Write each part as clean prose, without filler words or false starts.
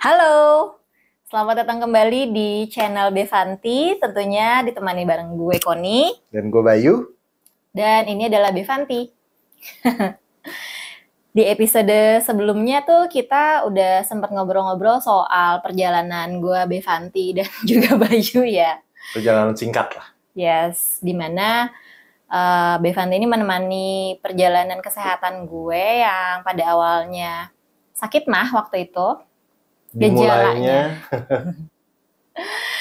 Halo, selamat datang kembali di channel Bevanti, tentunya ditemani bareng gue Koni. Dan gue Bayu. Dan ini adalah Bevanti. Di episode sebelumnya tuh kita udah sempat ngobrol-ngobrol soal perjalanan gue Bevanti dan juga Bayu ya. Perjalanan singkat lah. Yes, dimana Bevanti ini menemani perjalanan kesehatan gue yang pada awalnya sakit mah waktu itu. Dimulainya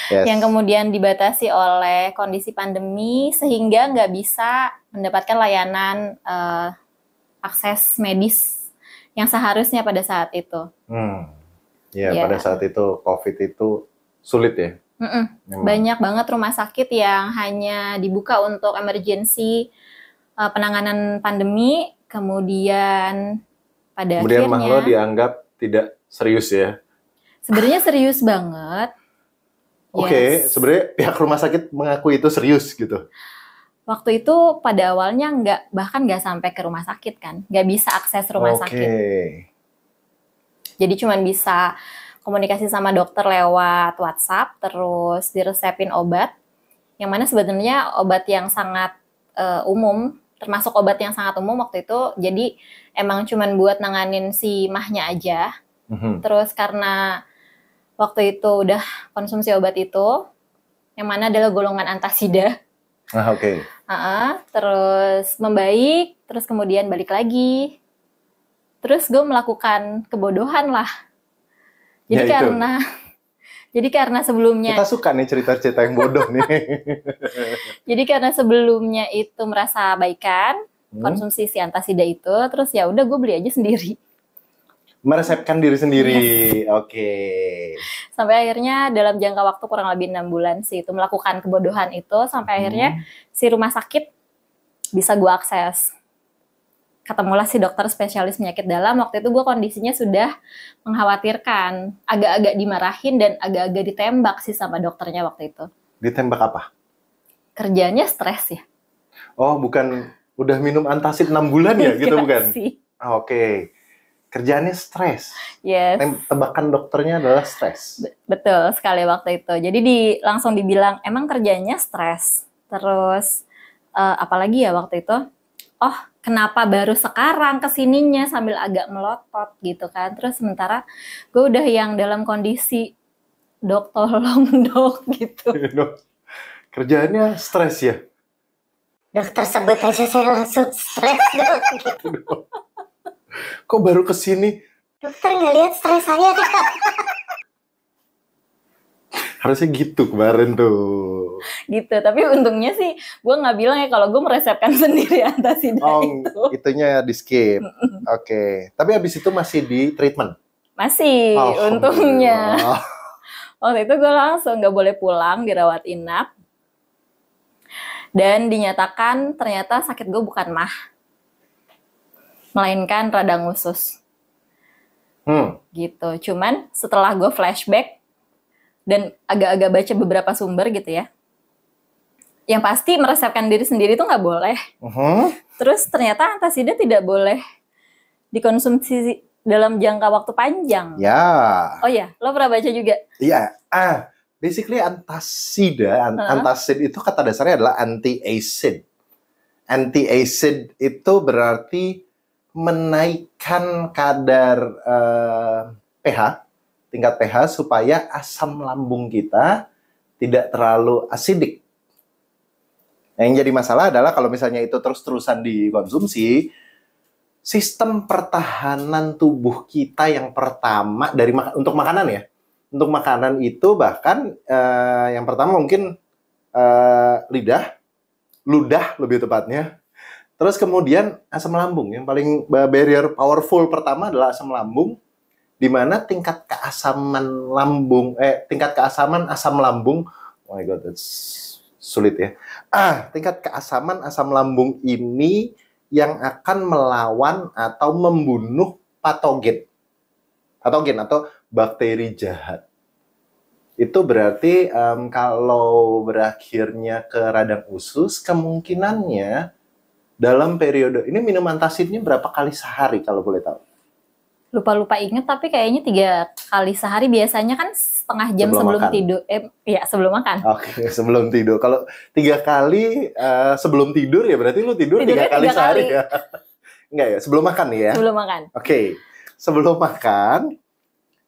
yes. Yang kemudian dibatasi oleh kondisi pandemi sehingga nggak bisa mendapatkan layanan akses medis yang seharusnya pada saat itu. Pada saat itu COVID itu sulit ya. Banyak banget rumah sakit yang hanya dibuka untuk emergency penanganan pandemi, kemudian akhirnya mah lo dianggap tidak serius ya. Sebenarnya serius banget. Oke, sebenarnya pihak rumah sakit mengaku itu serius gitu. Waktu itu pada awalnya bahkan nggak sampai ke rumah sakit kan, nggak bisa akses rumah sakit. Jadi cuma bisa komunikasi sama dokter lewat WhatsApp, terus diresepin obat, yang mana sebenarnya obat yang sangat umum, termasuk obat yang sangat umum waktu itu. Jadi emang cuma buat nanganin si mahnya aja. Terus karena waktu itu udah konsumsi obat itu, yang mana adalah golongan antasida. Terus membaik, terus kemudian balik lagi. Terus gue melakukan kebodohan lah. Jadi karena sebelumnya kita suka nih cerita-cerita yang bodoh nih. Jadi karena sebelumnya itu merasa baikan, konsumsi si antasida itu, terus ya udah gue beli aja sendiri. Meresepkan diri sendiri. Yes. Sampai akhirnya dalam jangka waktu kurang lebih 6 bulan sih itu melakukan kebodohan itu, sampai akhirnya si rumah sakit bisa gue akses. Ketemulah si dokter spesialis penyakit dalam. Waktu itu gue kondisinya sudah mengkhawatirkan, agak-agak dimarahin dan agak-agak ditembak sih sama dokternya waktu itu. Ditembak apa? Kerjanya stres ya. Oh, bukan udah minum antacid 6 bulan ya gitu bukan? Oke. Kerjaannya stres. Yes. Tebakan dokternya adalah stres. Betul sekali waktu itu. Jadi langsung dibilang emang kerjanya stres. Terus apalagi ya waktu itu? Oh, kenapa baru sekarang kesininya sambil agak melotot gitu kan? Terus sementara gue udah yang dalam kondisi dok tolong dok gitu. Kerjaannya stres ya? Dokter sebut aja saya langsung stres dok. Kok baru kesini? Dokter nggak lihat stres saya deh. Harusnya gitu kemarin tuh. Gitu, tapi untungnya sih gue nggak bilang ya kalau gue meresepkan sendiri antasida itu. Itunya di skip. Oke. Tapi habis itu masih di treatment? Masih, untungnya. Waktu itu gue langsung nggak boleh pulang, dirawat inap. Dan dinyatakan ternyata sakit gue bukan mah, melainkan radang usus. Gitu. Cuman setelah gue flashback dan agak-agak baca beberapa sumber gitu ya, yang pasti meresepkan diri sendiri itu nggak boleh. Terus ternyata antasida tidak boleh dikonsumsi dalam jangka waktu panjang. Ya. Oh ya, lo pernah baca juga? Iya. Basically antasida, antacid itu kata dasarnya adalah anti-acid. Anti-acid itu berarti menaikkan kadar pH, tingkat pH supaya asam lambung kita tidak terlalu asidik. Yang jadi masalah adalah kalau misalnya itu terus-terusan dikonsumsi, sistem pertahanan tubuh kita yang pertama untuk makanan ya, untuk makanan itu bahkan yang pertama mungkin ludah lebih tepatnya. Terus kemudian asam lambung, yang paling barrier powerful pertama adalah asam lambung, di mana tingkat keasaman asam lambung, oh my god, that's sulit ya. Tingkat keasaman asam lambung ini yang akan melawan atau membunuh patogen atau bakteri jahat. Itu berarti kalau berakhirnya ke radang usus, kemungkinannya dalam periode ini minum antasidnya berapa kali sehari kalau boleh tahu? lupa-lupa inget, tapi kayaknya 3 kali sehari, biasanya kan setengah jam Sebelum sebelum makan. tidur. Ya sebelum makan. Oke, sebelum tidur. Kalau 3 kali sebelum tidur ya berarti lu tidur 3 Tidurnya kali 3 sehari kali ya? Enggak ya, sebelum makan nih ya? sebelum makan. Oke, sebelum makan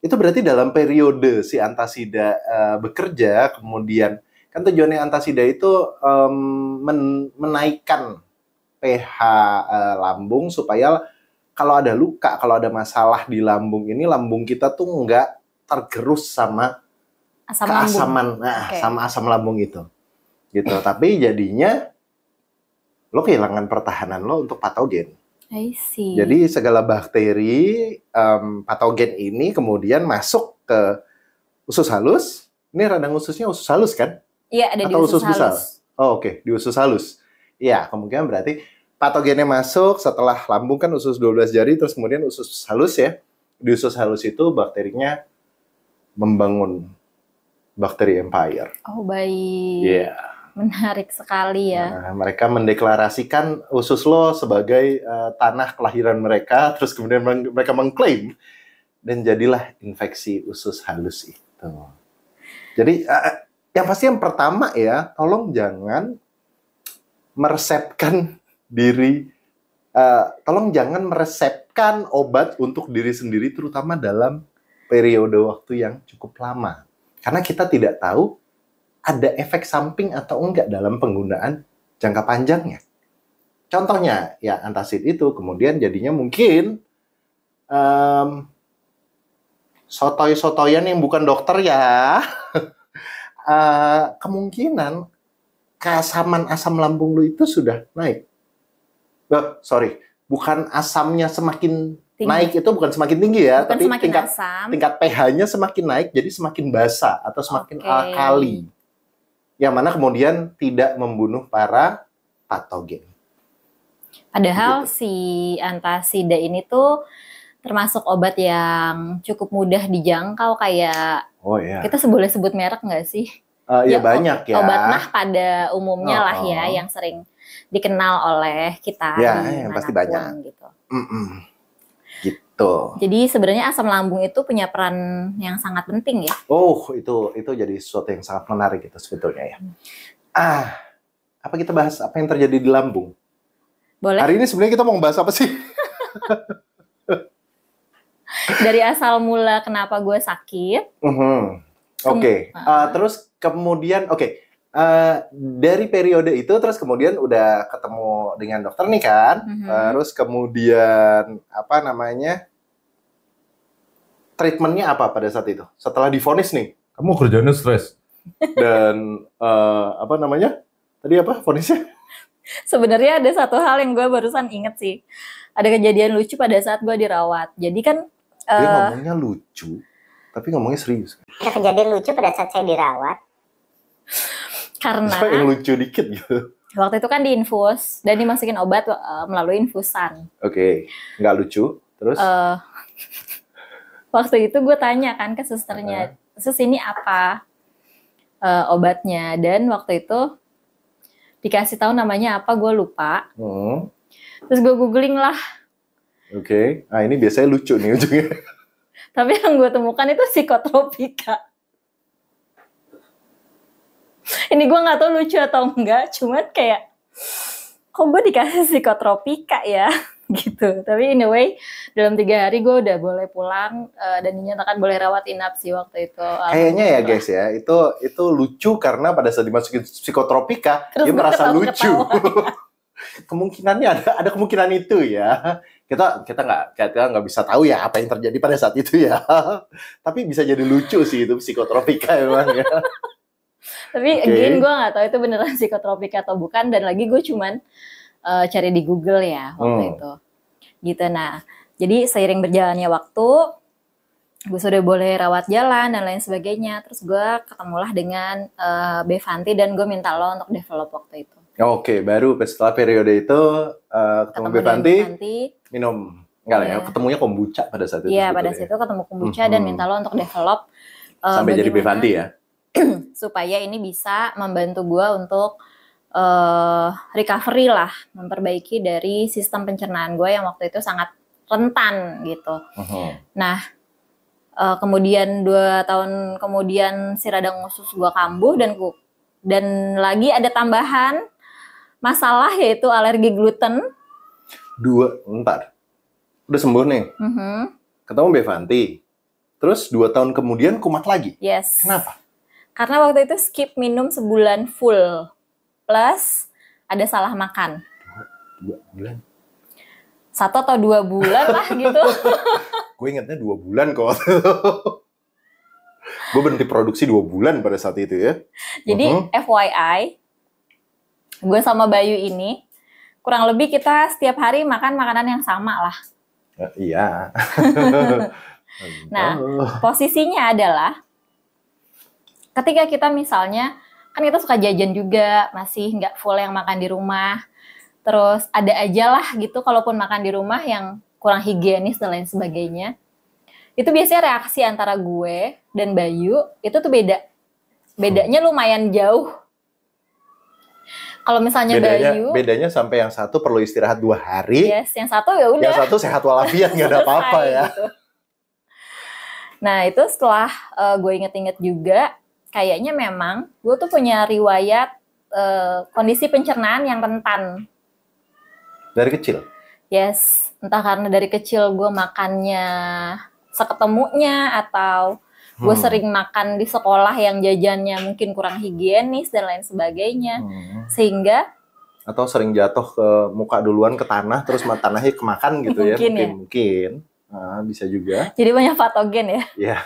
itu berarti dalam periode si antasida bekerja, kemudian kan tujuannya antasida itu menaikkan pH lambung supaya kalau ada luka, kalau ada masalah di lambung ini, lambung kita tuh nggak tergerus sama Asam lambung. keasaman, Oke. sama asam lambung itu, gitu. Tapi jadinya lo kehilangan pertahanan lo untuk patogen. I see. Jadi segala bakteri patogen ini kemudian masuk ke usus halus. Ini radang ususnya usus halus kan? Iya, ada di Atau usus usus besar? halus. Oh, oke, di usus halus. Iya, kemungkinan berarti patogennya masuk setelah lambung kan usus 12 jari, terus kemudian usus halus ya. Di usus halus itu bakterinya membangun bakteri empire. Oh, baik. Iya. Menarik sekali ya. Nah, mereka mendeklarasikan usus lo sebagai tanah kelahiran mereka, terus kemudian mereka mengklaim dan jadilah infeksi usus halus itu. Jadi yang pasti yang pertama ya, tolong jangan meresepkan diri, tolong jangan meresepkan obat untuk diri sendiri, terutama dalam periode waktu yang cukup lama. Karena kita tidak tahu ada efek samping atau enggak dalam penggunaan jangka panjangnya. Contohnya, ya antacid itu kemudian jadinya mungkin sotoy-sotoyan yang bukan dokter ya, kemungkinan keasaman asam lambung lu itu sudah naik. Sorry, bukan asamnya semakin Tinggi. naik itu bukan semakin tinggi ya, Bukan tapi semakin tingkat asam. tingkat pH-nya semakin naik, jadi semakin basa atau semakin Oke. alkali. Yang mana kemudian tidak membunuh para patogen. Padahal Gitu. si antasida ini tuh termasuk obat yang cukup mudah dijangkau, kayak Oh ya, kita boleh sebut merek nggak sih? ya banyak ya. Obat mah pada umumnya lah Oh. ya, yang sering dikenal oleh kita Ya, di yang pasti manapun banyak. gitu. Gitu. Jadi sebenarnya asam lambung itu punya peran yang sangat penting ya. Oh, itu jadi sesuatu yang sangat menarik itu sebetulnya ya. Apa kita bahas apa yang terjadi di lambung? Boleh. Hari ini sebenarnya kita mau bahas apa sih? Dari asal mula kenapa gue sakit. Oke. Terus kemudian dari periode itu terus kemudian udah ketemu dengan dokter nih kan. Terus kemudian apa namanya? Treatmentnya apa pada saat itu? Setelah divonis nih, kamu kerjanya stres. Dan apa namanya? Tadi apa vonisnya? Sebenarnya ada satu hal yang gue barusan inget sih. Ada kejadian lucu pada saat gue dirawat. Jadi kan Dia ngomongnya lucu, tapi ngomongnya serius. Ada kejadian lucu pada saat saya dirawat. karena Yang lucu dikit gitu. waktu itu kan diinfus dan dimasukin obat melalui infusan. Oke, nggak lucu. Terus? Waktu itu gue tanya kan ke susternya, "Sus, ini apa obatnya?" Dan waktu itu dikasih tahu namanya apa, gue lupa. Terus gue googling lah. Oke. Nah ini biasanya lucu nih ujungnya. Tapi yang gue temukan itu psikotropika. Ini gue nggak tahu lucu atau enggak, cuman kayak kok gue dikasih psikotropika ya gitu. Tapi anyway, dalam 3 hari gue udah boleh pulang dan dinyatakan boleh rawat inap sih waktu itu. Kayaknya ya guys ya, itu lucu karena pada saat dimasukin psikotropika Terus dia gue merasa ketawa-ketawa. lucu. Kemungkinannya ada kemungkinan itu ya. Kita nggak bisa tahu ya apa yang terjadi pada saat itu ya. Tapi bisa jadi lucu sih itu psikotropika emang ya. Tapi again gue nggak tahu itu beneran psikotropika atau bukan, dan lagi gue cuman cari di Google ya waktu itu. Gitu. Nah, jadi seiring berjalannya waktu, gue sudah boleh rawat jalan dan lain sebagainya. Terus gue ketemulah dengan Bevanti dan gue minta lo untuk develop waktu itu. Oke, baru setelah periode itu ketemu Bevanti, minum. Enggak lah ya, ketemunya kombucha pada saat itu. Iya, pada saat itu ketemu kombucha dan minta lo untuk develop sampai jadi Bevanti ya. Supaya ini bisa membantu gue untuk recovery lah, memperbaiki dari sistem pencernaan gue yang waktu itu sangat rentan gitu. Mhm. Nah, kemudian 2 tahun kemudian si radang usus gue kambuh dan lagi ada tambahan masalah yaitu alergi gluten. Ntar. Udah sembuh nih. Ketemu Bevanti. Terus 2 tahun kemudian kumat lagi. Yes. Kenapa? Karena waktu itu skip minum sebulan full. Plus ada salah makan. 2 bulan. 1 atau 2 bulan lah gitu. Gue ingatnya 2 bulan kok. Gue berhenti produksi 2 bulan pada saat itu ya. Jadi FYI, gue sama Bayu ini kurang lebih kita setiap hari makan makanan yang sama lah. Iya. Nah, posisinya adalah ketika kita misalnya, kan kita suka jajan juga, masih nggak full yang makan di rumah. Terus ada aja lah gitu, kalaupun makan di rumah yang kurang higienis dan lain sebagainya. Itu biasanya reaksi antara gue dan Bayu, itu tuh beda. Bedanya lumayan jauh. Kalau misalnya Bayu... Bedanya sampai yang satu perlu istirahat 2 hari. Yes, yang satu ya udah. Yang satu sehat walafiat, nggak ada apa-apa ya. Gitu. Nah, itu setelah gue inget-inget juga, kayaknya memang gue tuh punya riwayat kondisi pencernaan yang rentan. Dari kecil? Yes, entah karena dari kecil gue makannya seketemunya atau gue sering makan di sekolah yang jajannya mungkin kurang higienis dan lain sebagainya. Sehingga... Atau sering jatuh ke muka duluan ke tanah, terus tanahnya kemakan gitu ya. Mungkin. Nah, bisa juga. Jadi banyak patogen ya? Ya,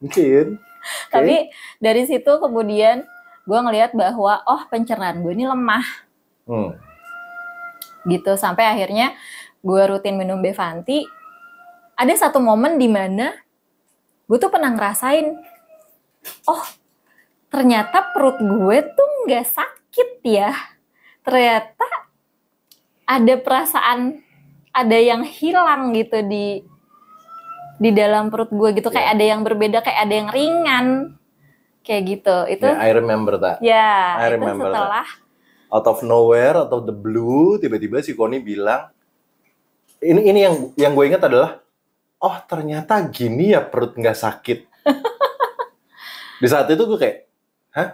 mungkin. Tapi dari situ kemudian gue ngelihat bahwa pencernaan gue ini lemah. Gitu, sampai akhirnya gue rutin minum Bevanti. Ada satu momen di mana gue tuh pernah ngerasain, ternyata perut gue tuh nggak sakit ya. Ternyata ada perasaan, ada yang hilang gitu di dalam perut gue gitu. Kayak ada yang berbeda, kayak ada yang ringan. Kayak gitu. Itu I remember that. Ya, I itu remember setelah that. Out of nowhere, out of the blue, tiba-tiba si Koni bilang, ini yang gue ingat adalah, ternyata gini ya perut nggak sakit. Di saat itu gue kayak, hah?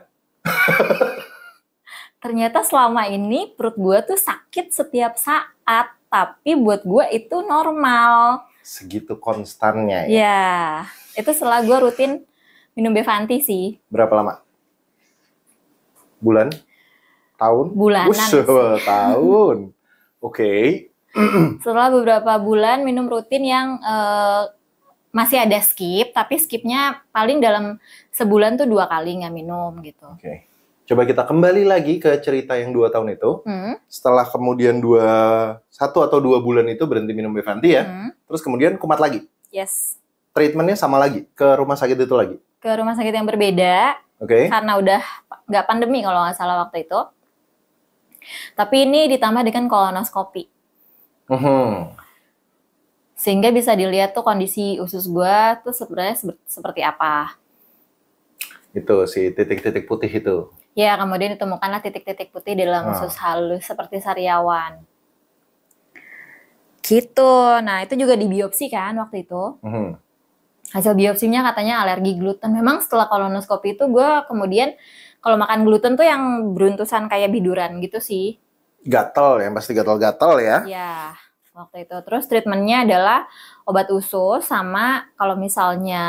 Ternyata selama ini perut gue tuh sakit setiap saat, tapi buat gue itu normal. Segitu konstannya ya? Ya, itu setelah gue rutin minum Bevanti sih. Berapa lama? Bulan? Tahun? Bulanan sih. Tahun. Oke. Setelah beberapa bulan minum rutin yang masih ada skip, tapi skipnya paling dalam sebulan tuh 2 kali nggak minum gitu. Oke. Coba kita kembali lagi ke cerita yang 2 tahun itu. Setelah kemudian 1 atau 2 bulan itu berhenti minum Bevanti ya. Terus kemudian kumat lagi. Yes. Treatmentnya sama lagi? Ke rumah sakit itu lagi? Ke rumah sakit yang berbeda. Oke. Karena udah nggak pandemi kalau nggak salah waktu itu. Tapi ini ditambah dengan kolonoskopi. Sehingga bisa dilihat tuh kondisi usus gue tuh sebenarnya seperti apa. Itu si titik-titik putih itu. Ya, kemudian ditemukanlah titik-titik putih di dalam usus halus seperti sariawan. Gitu. Nah, itu juga dibiopsi kan waktu itu. Hasil biopsinya katanya alergi gluten. Memang setelah kolonoskopi itu gue kemudian kalau makan gluten tuh yang beruntusan kayak biduran gitu sih. Gatel ya, pasti gatel-gatel ya. Ya, waktu itu. Terus treatmentnya adalah obat usus sama kalau misalnya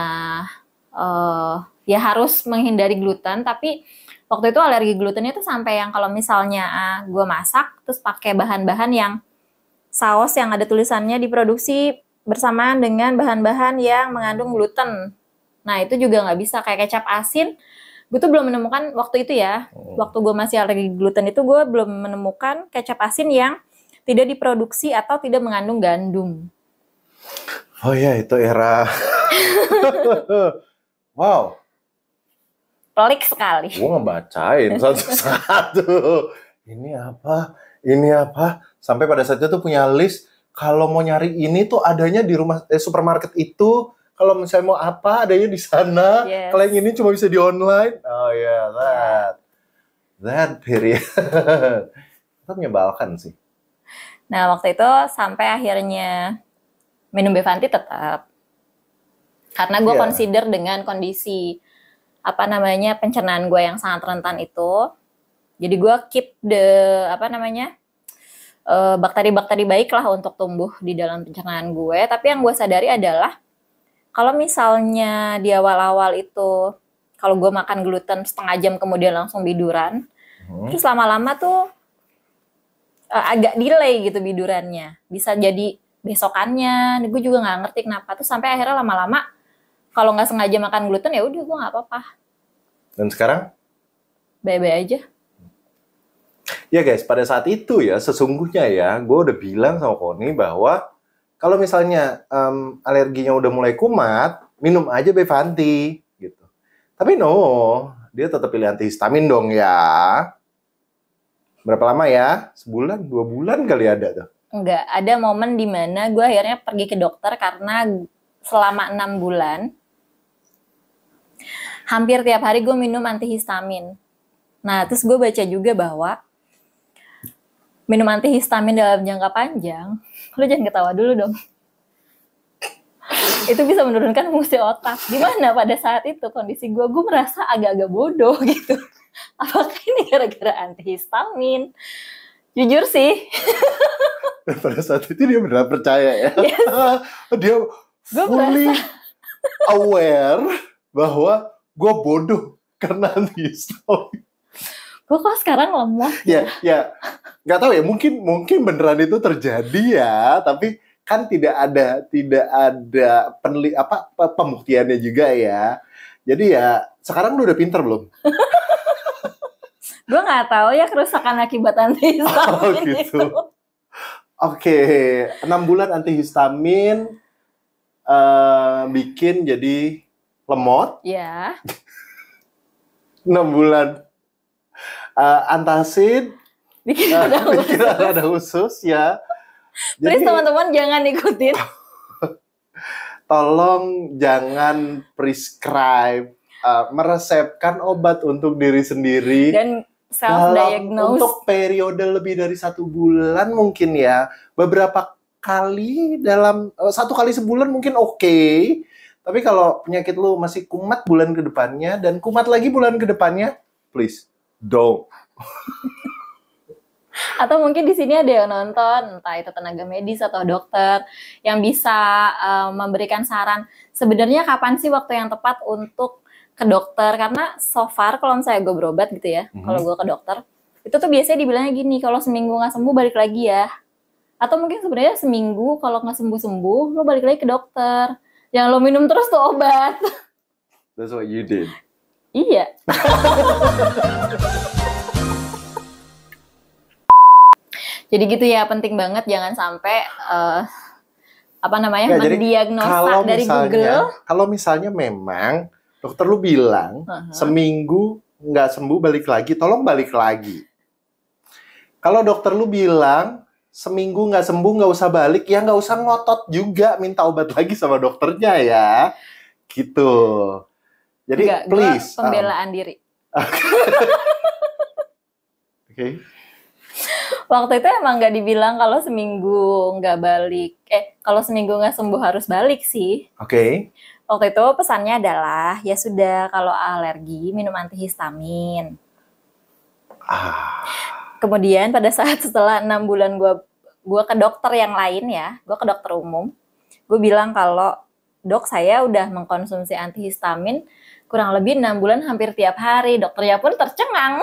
ya harus menghindari gluten. Tapi waktu itu alergi glutennya tuh sampai yang kalau misalnya gue masak terus pakai bahan-bahan yang saus yang ada tulisannya diproduksi bersamaan dengan bahan-bahan yang mengandung gluten. Nah, itu juga nggak bisa. Kayak kecap asin, gue tuh belum menemukan waktu itu ya. Waktu gue masih alergi gluten itu, gue belum menemukan kecap asin yang tidak diproduksi atau tidak mengandung gandum. Oh ya, itu era. Wow. Pelik sekali. Gue ngebacain satu-satu. Ini apa? Ini apa? Sampai pada saat itu tuh punya list. Kalau mau nyari ini tuh adanya di supermarket itu. Kalau misalnya mau apa, adanya di sana. Yes. Kalau yang ini cuma bisa di online. Oh ya, that period. Itu menyebalkan sih. Nah, waktu itu sampai akhirnya minum Bevanti tetap. Karena gue Iya. consider dengan kondisi pencernaan gue yang sangat rentan itu. Jadi gue keep bakteri-bakteri baik lah untuk tumbuh di dalam pencernaan gue. Tapi yang gue sadari adalah kalau misalnya di awal-awal itu kalau gue makan gluten setengah jam kemudian langsung biduran, terus lama-lama tuh agak delay gitu bidurannya. Bisa jadi besokannya, gue juga nggak ngerti kenapa. Terus sampai akhirnya lama-lama kalau nggak sengaja makan gluten ya udah gue nggak apa-apa. Dan sekarang? Bye-bye aja. Ya guys, pada saat itu ya, sesungguhnya ya, gue udah bilang sama Koni bahwa kalau misalnya alerginya udah mulai kumat, minum aja Bevanti gitu. Tapi no, dia tetap pilih antihistamin dong ya. Berapa lama ya? Sebulan, 2 bulan kali ada tuh. Enggak, ada momen di mana gue akhirnya pergi ke dokter karena selama 6 bulan hampir tiap hari gue minum antihistamin. Nah, terus gue baca juga bahwa minum antihistamin dalam jangka panjang, lu jangan ketawa dulu dong. Itu bisa menurunkan fungsi otak. Dimana pada saat itu kondisi gue merasa agak-agak bodoh gitu. Apakah ini gara-gara antihistamin? Jujur sih. Dan pada saat itu dia benar percaya ya. Yes. Dia Gue fully merasa aware bahwa gue bodoh karena antihistamin. gue kok sekarang lemah. Ya, nggak tahu ya. Mungkin beneran itu terjadi ya. Tapi kan tidak ada pembuktiannya juga ya. Jadi ya sekarang lu udah pinter belum? Gue nggak tahu ya kerusakan akibat antihistamin Oh, gitu. itu. Oke, 6 bulan antihistamin bikin jadi lemot. Ya. 6 bulan antacid Bikin bikin ada usus ya. Please Jadi teman-teman jangan ikutin. tolong jangan prescribe meresepkan obat untuk diri sendiri Dan self-diagnose. untuk periode lebih dari 1 bulan mungkin ya. Beberapa kali dalam 1 kali sebulan mungkin oke. Tapi kalau penyakit lu masih kumat bulan ke depannya dan kumat lagi bulan ke depannya, please don't. Atau mungkin di sini ada yang nonton, entah itu tenaga medis atau dokter yang bisa memberikan saran. Sebenarnya kapan sih waktu yang tepat untuk ke dokter? Karena so far kalau misalnya gue berobat gitu ya, kalau gue ke dokter, itu tuh biasanya dibilangnya gini, kalau seminggu nggak sembuh balik lagi ya. Atau mungkin sebenarnya seminggu kalau nggak sembuh-sembuh, lo balik lagi ke dokter. Jangan lo minum terus tuh obat. That's what you did. Iya. Jadi gitu ya, penting banget jangan sampai Nggak, jadi mendiagnosa dari Google. Kalau misalnya memang dokter lu bilang seminggu nggak sembuh balik lagi, tolong balik lagi. Kalau dokter lu bilang seminggu nggak sembuh nggak usah balik, ya nggak usah ngotot juga minta obat lagi sama dokternya ya, gitu. Jadi Enggak, please. pembelaan diri. Oke. Waktu itu emang nggak dibilang kalau seminggu nggak balik, kalau seminggu nggak sembuh harus balik sih. Oke. Waktu itu pesannya adalah, ya sudah kalau alergi minum antihistamin. Kemudian pada saat setelah 6 bulan gue ke dokter yang lain ya, gue ke dokter umum, gue bilang kalau dok saya udah mengkonsumsi antihistamin kurang lebih 6 bulan hampir tiap hari. Dokternya pun tercengang.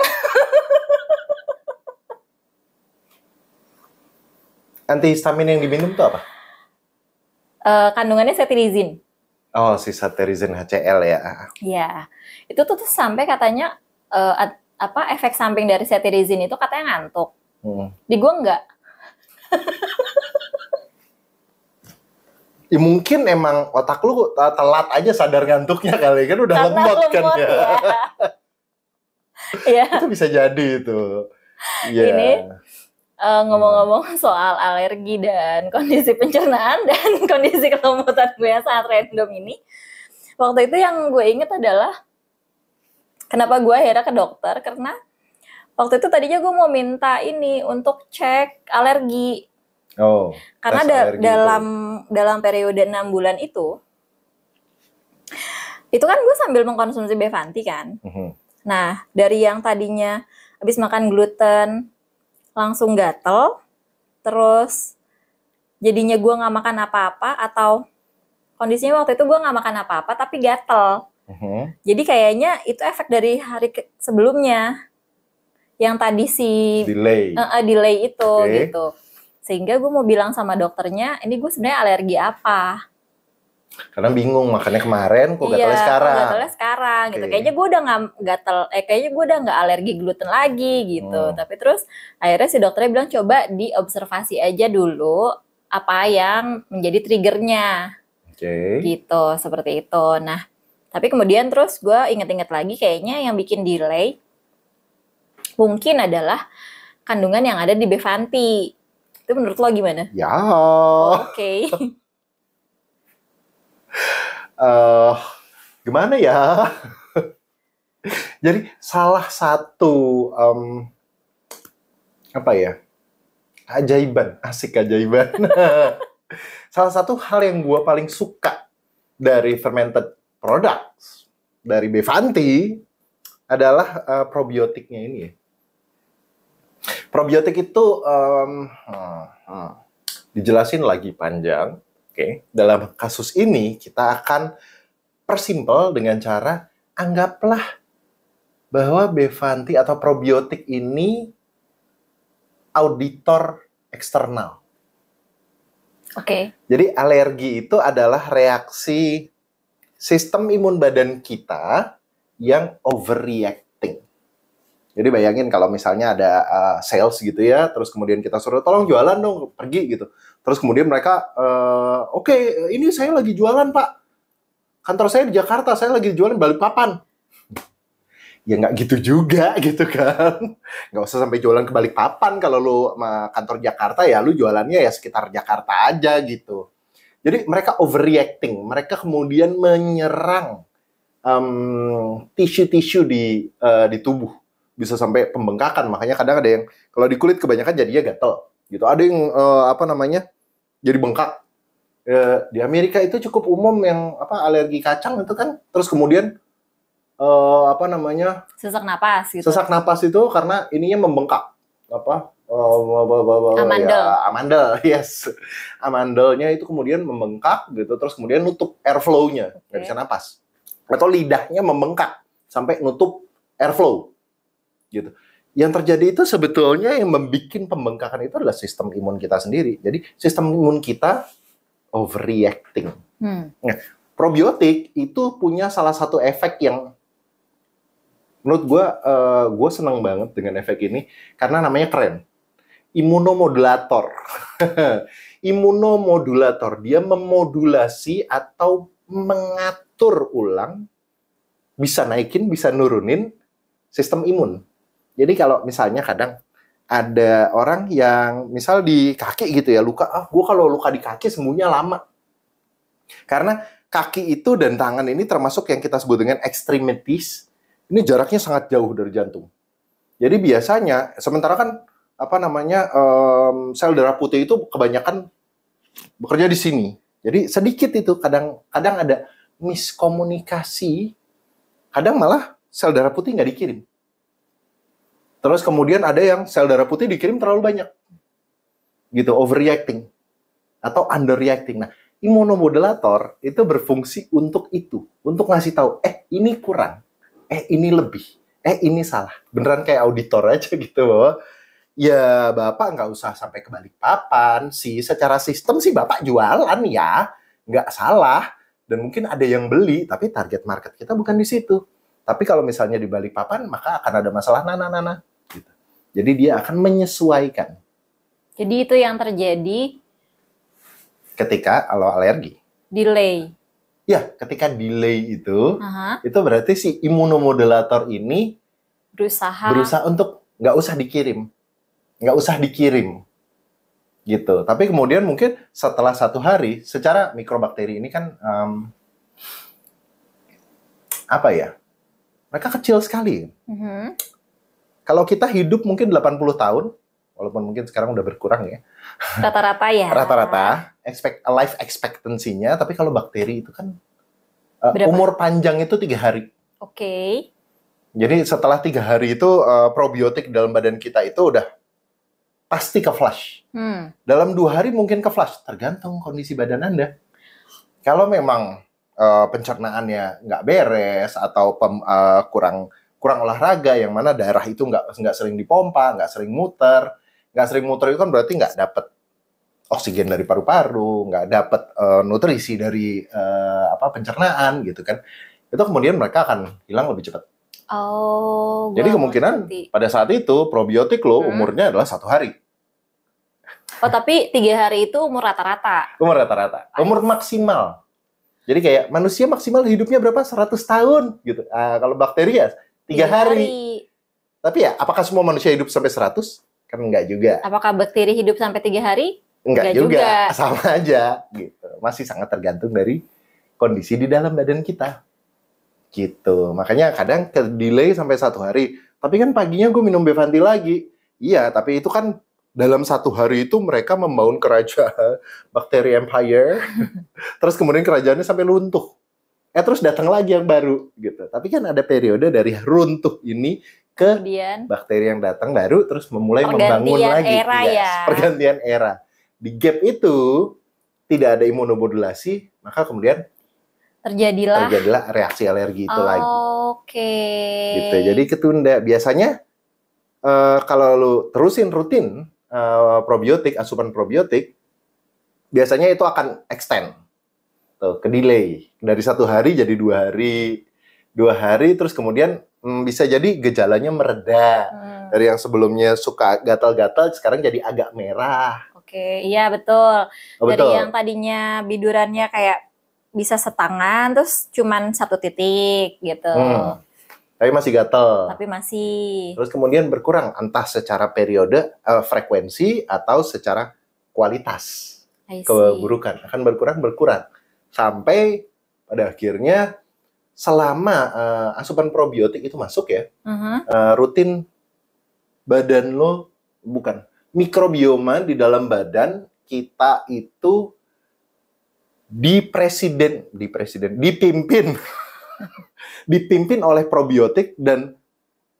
Antihistamin yang diminum tuh apa? Kandungannya cetirizine. Oh, si cetirizine HCl ya. Ya, itu tuh sampai katanya efek samping dari cetirizine itu katanya ngantuk. Di gue enggak. Ya mungkin emang otak lu telat aja sadar ngantuknya kali kan udah Karena lemot kan ya. Iya. Itu bisa jadi itu. Iya. Ini ngomong-ngomong soal alergi dan kondisi pencernaan dan kondisi kelembutan gue yang sangat random ini, waktu itu yang gue inget adalah kenapa gue akhirnya ke dokter, karena waktu itu tadinya gue mau minta ini untuk cek alergi. Oh, Karena tes alergi dalam periode 6 bulan itu kan gue sambil mengkonsumsi Bevanti kan. Nah, dari yang tadinya habis makan gluten langsung gatel, terus jadinya gue nggak makan apa-apa, atau kondisinya waktu itu gue nggak makan apa-apa tapi gatel. Jadi kayaknya itu efek dari hari sebelumnya yang tadi si delay itu gitu. Sehingga gue mau bilang sama dokternya, ini gue sebenarnya alergi apa? Karena bingung, makannya kemarin, kok gatalnya sekarang. Gatalnya sekarang gitu. Kayaknya gue udah nggak gatal, kayaknya gue udah nggak alergi gluten lagi gitu. Tapi terus akhirnya si dokternya bilang coba diobservasi aja dulu apa yang menjadi triggernya. Gitu, seperti itu. Nah, tapi kemudian terus gue inget-inget lagi kayaknya yang bikin delay mungkin adalah kandungan yang ada di Bevanti. Itu menurut lo gimana? Ya. Oke. Gimana ya? Jadi salah satu apa ya? Asik ajaiban. Salah satu hal yang gue paling suka dari fermented products dari Bevanti adalah probiotiknya ini ya. Probiotik itu dijelasin lagi panjang. Oke. Dalam kasus ini kita akan persimpel dengan cara anggaplah bahwa Bevanti atau probiotik ini auditor eksternal. Oke. Jadi alergi itu adalah reaksi sistem imun badan kita yang overreacting. Jadi bayangin kalau misalnya ada sales gitu ya, terus kemudian kita suruh tolong jualan dong, pergi gitu. Terus kemudian mereka, oke, ini saya lagi jualan Pak. Kantor saya di Jakarta, saya lagi jualan di Balikpapan. Ya nggak gitu juga gitu kan. Nggak usah sampai jualan ke Balikpapan. Kalau lu kantor Jakarta ya lu jualannya ya sekitar Jakarta aja gitu. Jadi mereka overreacting. Mereka kemudian menyerang tisu-tisu di tubuh. Bisa sampai pembengkakan. Makanya kadang ada yang kalau di kulit kebanyakan jadinya gatel gitu. Ada yang jadi bengkak. Di Amerika itu cukup umum yang alergi kacang itu kan. Terus kemudian sesak napas gitu. Sesak napas itu karena ininya membengkak. Amandel. Ya, amandel, yes. Amandelnya itu kemudian membengkak gitu, terus kemudian nutup airflow-nya, nggak bisa napas. Atau lidahnya membengkak sampai nutup airflow. Gitu. Yang terjadi itu sebetulnya yang membuat pembengkakan itu adalah sistem imun kita sendiri. Jadi sistem imun kita overreacting. Nah, probiotik itu punya salah satu efek yang menurut gue senang banget dengan efek ini karena namanya keren. Imunomodulator. Imunomodulator. Dia memodulasi atau mengatur ulang, bisa naikin, bisa nurunin sistem imun. Jadi kalau misalnya kadang ada orang yang misal di kaki gitu ya, luka, gue kalau luka di kaki sembuhnya lama. Karena kaki itu dan tangan ini termasuk yang kita sebut dengan extremities. Ini jaraknya sangat jauh dari jantung. Jadi biasanya, sementara kan sel darah putih itu kebanyakan bekerja di sini. Jadi sedikit itu kadang ada miskomunikasi. Kadang malah sel darah putih nggak dikirim. Terus kemudian ada yang sel darah putih dikirim terlalu banyak. Gitu, overreacting. Atau underreacting. Nah, imunomodulator itu berfungsi untuk itu. Untuk ngasih tahu, ini kurang. Ini lebih. Ini salah. Beneran kayak auditor aja gitu bahwa ya Bapak nggak usah sampai ke Balikpapan sih. Secara sistem sih Bapak jualan ya. Nggak salah. Dan mungkin ada yang beli, tapi target market kita bukan di situ. Tapi kalau misalnya di Balikpapan, maka akan ada masalah gitu. Jadi dia akan menyesuaikan. Jadi itu yang terjadi ketika kalau alergi. Delay. Ya, ketika delay itu berarti si imunomodulator ini berusaha untuk nggak usah dikirim, gitu. Tapi kemudian mungkin setelah 1 hari, secara mikrobakteri ini kan mereka kecil sekali. Kalau kita hidup mungkin 80 tahun, walaupun mungkin sekarang udah berkurang ya. Rata-rata ya. Rata-rata life expectancy-nya, tapi kalau bakteri itu kan Berapa? umur panjang itu 3 hari. Oke. Jadi setelah 3 hari itu probiotik dalam badan kita itu udah pasti ke flush. Dalam 2 hari mungkin ke flush, tergantung kondisi badan Anda. Kalau memang pencernaannya nggak beres atau kurang olahraga, yang mana darah itu nggak sering dipompa, nggak sering muter itu kan berarti nggak dapat oksigen dari paru-paru, nggak dapat nutrisi dari pencernaan gitu kan. Itu kemudian mereka akan hilang lebih cepat. Oh. Jadi kemungkinan pada saat itu probiotik lo umurnya adalah 1 hari. Oh, tapi 3 hari itu umur rata-rata. Umur rata-rata. Umur maksimal. Jadi kayak manusia maksimal hidupnya berapa? 100 tahun gitu. Kalau bakteri ya 3 hari. Tapi ya, apakah semua manusia hidup sampai 100? Kan enggak juga. Apakah bakteri hidup sampai 3 hari? Enggak juga. Sama aja gitu. Masih sangat tergantung dari kondisi di dalam badan kita. Gitu. Makanya kadang ke-delay sampai 1 hari. Tapi kan paginya gue minum Bevanti lagi. Iya, tapi itu kan dalam 1 hari itu mereka membangun kerajaan bakteri empire. Terus kemudian kerajaannya sampai runtuh. Terus datang lagi yang baru gitu. Tapi kan ada periode dari runtuh ini ke kemudian bakteri yang datang baru terus memulai membangun lagi. Era ya. Pergantian era. Di gap itu tidak ada imunomodulasi, maka kemudian terjadilah reaksi alergi itu lagi. Oke. Gitu. Jadi ketunda. Biasanya kalau lu terusin rutin probiotik, asupan probiotik, biasanya itu akan extend. Tuh, ke delay. Dari 1 hari jadi 2 hari. 2 hari terus kemudian bisa jadi gejalanya mereda. Dari yang sebelumnya suka gatal-gatal sekarang jadi agak merah. Oke, iya betul. Dari yang tadinya bidurannya kayak bisa setangan terus cuman 1 titik gitu. Tapi masih gatal. Tapi masih. Terus kemudian berkurang entah secara periode, frekuensi atau secara kualitas. Keburukan akan berkurang sampai pada akhirnya selama asupan probiotik itu masuk ya, rutin badan lo mikrobioma di dalam badan kita itu dipimpin oleh probiotik, dan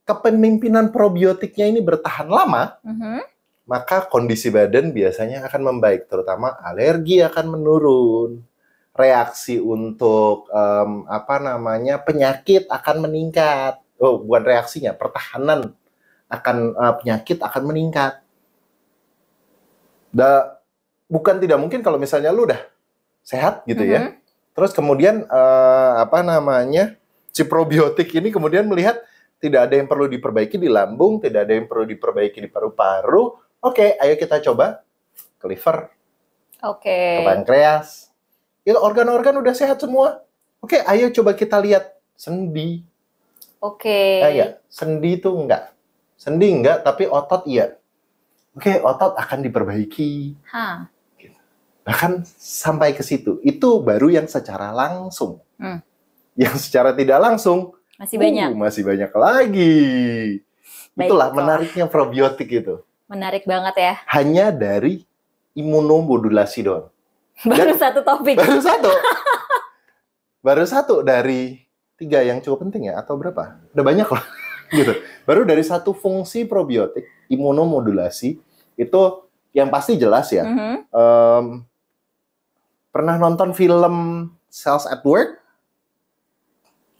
kepemimpinan probiotiknya ini bertahan lama, maka kondisi badan biasanya akan membaik, terutama alergi akan menurun, reaksi untuk penyakit akan meningkat. Oh, bukan reaksinya, pertahanan akan penyakit akan meningkat. Bukan tidak mungkin kalau misalnya lu udah sehat gitu ya. Terus kemudian si probiotik ini kemudian melihat tidak ada yang perlu diperbaiki di lambung, tidak ada yang perlu diperbaiki di paru-paru. Oke, ayo kita coba ke liver, ke pankreas. Itu organ-organ udah sehat semua. Oke, ayo coba kita lihat sendi. Sendi itu enggak. Sendi enggak, tapi otot iya. Oke, otot akan diperbaiki. Bahkan sampai ke situ. Itu baru yang secara langsung. Yang secara tidak langsung masih banyak. Masih banyak lagi. Itulah menariknya probiotik itu. Menarik banget ya. Hanya dari imunomodulasi doang. Baru 1 topik. Baru satu dari 3 yang cukup penting ya, atau berapa? Udah banyak loh. Gitu. Baru dari 1 fungsi probiotik, imunomodulasi, itu yang pasti jelas ya. Pernah nonton film Cells at Work?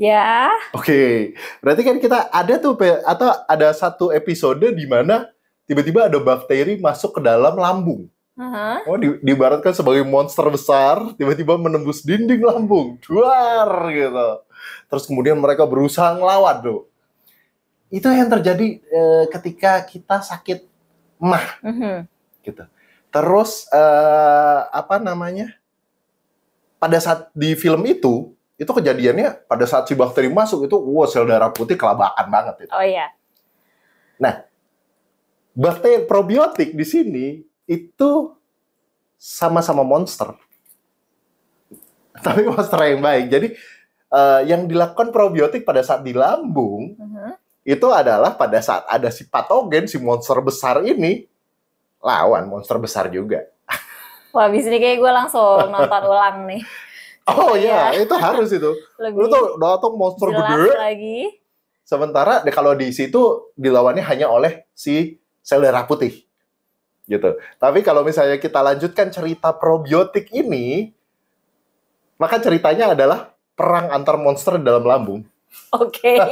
Ya. Oke. Berarti kan kita ada tuh, atau ada 1 episode di mana tiba-tiba ada bakteri masuk ke dalam lambung. Diibaratkan sebagai monster besar, tiba-tiba menembus dinding lambung. Duar gitu. Terus kemudian mereka berusaha ngelawan tuh. Itu yang terjadi ketika kita sakit mah. Gitu. Terus pada saat di film itu kejadiannya pada saat si bakteri masuk itu, sel darah putih kelabakan banget itu. Oh iya. Nah, bakteri probiotik di sini itu sama-sama monster. Tapi monster yang baik. Jadi yang dilakukan probiotik pada saat di lambung itu adalah pada saat ada si patogen, si monster besar ini, lawan monster besar juga. Wah, abis ini kayak gue langsung nonton ulang nih. Oh iya, itu harus itu. Lu Lebih tuh datang monster jelas gede. lagi. Sementara kalau di situ dilawannya hanya oleh si sel darah putih. Gitu. Tapi kalau misalnya kita lanjutkan cerita probiotik ini, maka ceritanya adalah perang antar monster dalam lambung. Oke.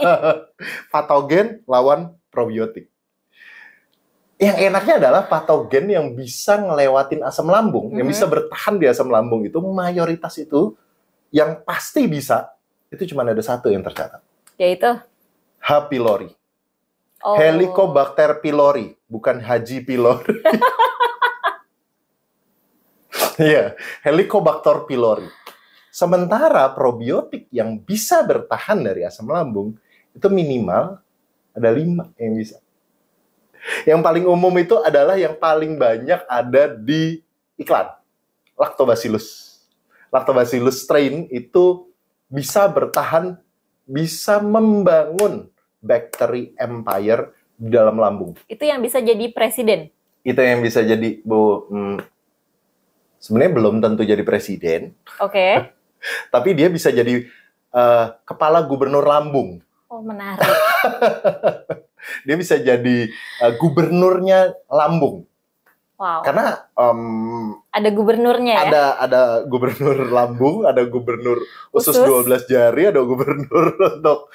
Patogen lawan probiotik. Yang enaknya adalah patogen yang bisa ngelewatin asam lambung, yang bisa bertahan di asam lambung itu mayoritas itu yang pasti bisa, itu cuma ada satu yang tercatat. Yaitu? H. pylori. Oh. Helicobacter pylori, bukan Haji pylori. Iya, Helicobacter pylori. Sementara probiotik yang bisa bertahan dari asam lambung itu minimal ada 5 yang bisa. Yang paling umum itu adalah yang paling banyak ada di iklan. Lactobacillus. Lactobacillus strain itu bisa bertahan, bisa membangun bakteri empire di dalam lambung. Itu yang bisa jadi presiden? Itu yang bisa jadi, sebenarnya belum tentu jadi presiden. Oke. Tapi dia bisa jadi kepala gubernur lambung. Oh, menarik. Dia bisa jadi gubernurnya lambung. Wow. Karena ada gubernurnya ya? ada gubernur lambung, ada gubernur usus Usus. 12 jari, ada gubernur untuk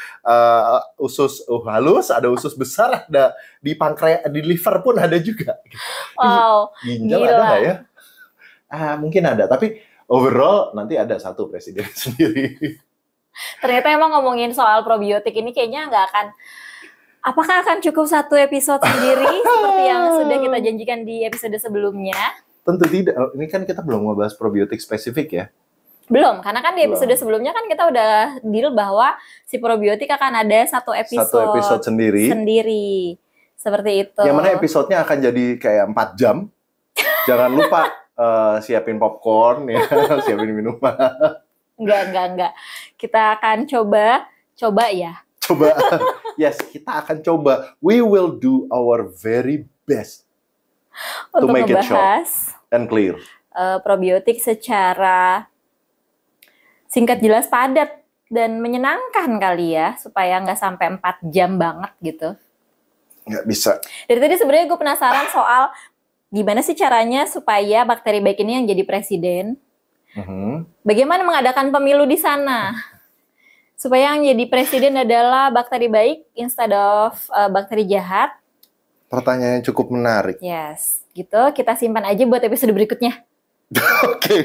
usus halus, ada usus besar, ada di pankreas, di liver pun ada juga. Wow. Ginjal Gila. ada nggak ya? Mungkin ada, tapi overall nanti ada satu presiden sendiri. Ternyata emang ngomongin soal probiotik ini kayaknya nggak akan, apakah akan cukup satu episode sendiri seperti yang sudah kita janjikan di episode sebelumnya? Tentu tidak. Ini kan kita belum ngebahas probiotik spesifik ya. Belum, karena kan di Belum. episode sebelumnya kan kita udah deal bahwa si probiotik akan ada satu Satu episode sendiri. Seperti itu. Yang mana episodenya akan jadi kayak 4 jam. Jangan lupa siapin popcorn ya, siapin minuman. Enggak. Kita akan coba ya. Coba. Yes, kita akan coba. We will do our very best to Untuk make it short ngebahas and clear. probiotik secara singkat, jelas, padat, dan menyenangkan kali ya, supaya nggak sampai 4 jam banget gitu. Nggak bisa. Dari tadi sebenarnya gue penasaran soal gimana sih caranya supaya bakteri baik ini yang jadi presiden. Bagaimana mengadakan pemilu di sana? Supaya yang jadi presiden adalah bakteri baik instead of bakteri jahat. Pertanyaan yang cukup menarik. Yes, gitu. Kita simpan aja buat episode berikutnya. Oke.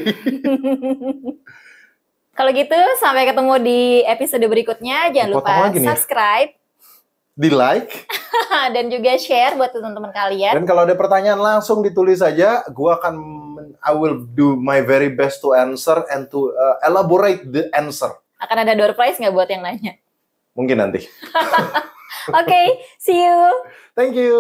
Kalau gitu, sampai ketemu di episode berikutnya. Jangan lupa Dipotong lagi nih ya? subscribe Di like. dan juga share buat teman-teman kalian. Dan kalau ada pertanyaan langsung ditulis saja. I will do my very best to answer and to elaborate the answer. Akan ada door prize nggak buat yang nanya? Mungkin nanti. Oke, see you. Thank you.